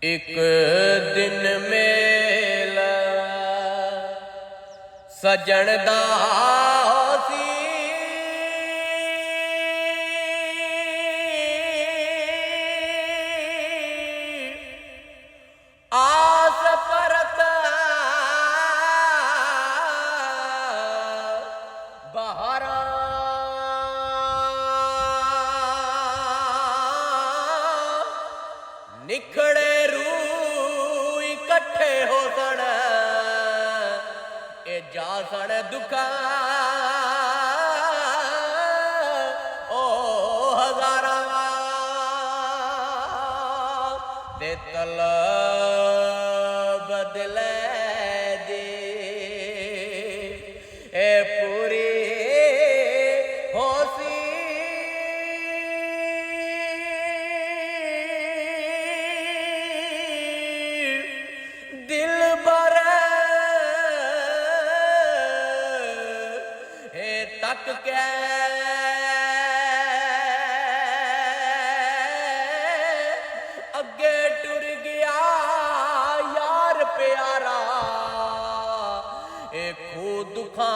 एक दिन मेला सजण दा सी, आस परत बहारा निखड़े रू इकट्ठे हो सन ए जा सन दुखा ओ हजारा ते तलब दिले दी ए पूरी होसी दिल बर तक के अगे टुर गया यार प्यारा ए खू दुखा